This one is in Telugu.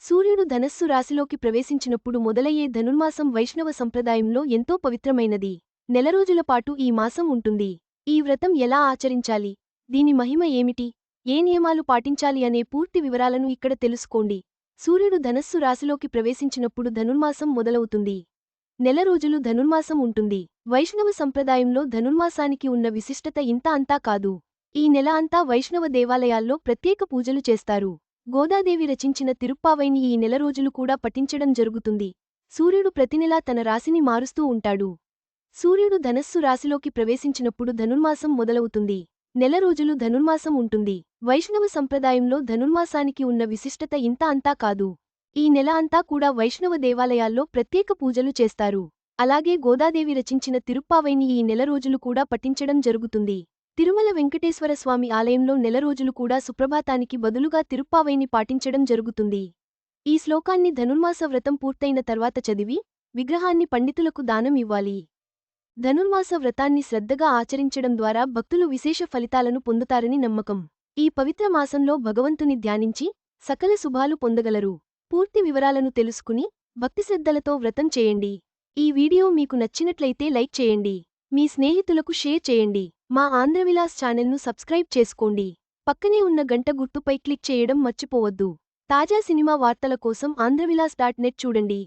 సూర్యుడు ధనస్సు రాశిలోకి ప్రవేశించినప్పుడు మొదలయ్యే ధనుర్మాసం వైష్ణవ సంప్రదాయంలో ఎంతో పవిత్రమైనది. నెలరోజుల పాటు ఈ మాసం ఉంటుంది. ఈ వ్రతం ఎలా ఆచరించాలి, దీని మహిమ ఏమిటి, ఏ నియమాలు పాటించాలి అనే పూర్తి వివరాలను ఇక్కడ తెలుసుకోండి. సూర్యుడు ధనస్సు రాశిలోకి ప్రవేశించినప్పుడు ధనుర్మాసం మొదలవుతుంది. నెల రోజులు ధనుర్మాసం ఉంటుంది. వైష్ణవ సంప్రదాయంలో ధనుర్మాసానికి ఉన్న విశిష్టత ఇంత అంతా కాదు. ఈ నెల అంతా వైష్ణవ దేవాలయాల్లో ప్రత్యేక పూజలు చేస్తారు. గోదాదేవి రచించిన తిరుప్పావైని ఈ నెల రోజులు కూడా పఠించడం జరుగుతుంది. సూర్యుడు ప్రతినెలా తన రాశిని మారుస్తూ ఉంటాడు. సూర్యుడు ధనస్సు రాశిలోకి ప్రవేశించినప్పుడు ధనుర్మాసం మొదలవుతుంది. నెల రోజులు ధనుర్మాసం ఉంటుంది. వైష్ణవ సంప్రదాయంలో ధనుర్మాసానికి ఉన్న విశిష్టత ఇంత అంతా కాదు. ఈ నెల అంతా కూడా వైష్ణవ దేవాలయాల్లో ప్రత్యేక పూజలు చేస్తారు. అలాగే గోదాదేవి రచించిన తిరుప్పావైని ఈ నెల రోజులు కూడా పఠించడం జరుగుతుంది. తిరుమల వెంకటేశ్వర స్వామి ఆలయంలో నెల రోజులు కూడా సుప్రభాతానికి బదులుగా తిరుప్పావైని పాటించడం జరుగుతుంది. ఈ శ్లోకాన్ని ధనుర్మాస వ్రతం పూర్తయిన తర్వాత చదివి విగ్రహాన్ని పండితులకు దానం ఇవ్వాలి. ధనుర్మాస వ్రతాన్ని శ్రద్ధగా ఆచరించడం ద్వారా భక్తులు విశేష ఫలితాలను పొందుతారని నమ్మకం. ఈ పవిత్ర మాసంలో భగవంతుని ధ్యానించి సకల శుభాలు పొందగలరు. పూర్తి వివరాలను తెలుసుకుని భక్తిశ్రద్ధలతో వ్రతం చేయండి. ఈ వీడియో మీకు నచ్చినట్లయితే లైక్ చేయండి. మీ స్నేహితులకు షేర్ చేయండి. మా ఆంధ్రవిలాస్ ఛానల్ను సబ్స్క్రైబ్ చేసుకోండి. పక్కనే ఉన్న గంట గుర్తుపై క్లిక్ చేయడం మర్చిపోవద్దు. తాజా సినిమా వార్తల కోసం ఆంధ్రవిలాస్.net చూడండి.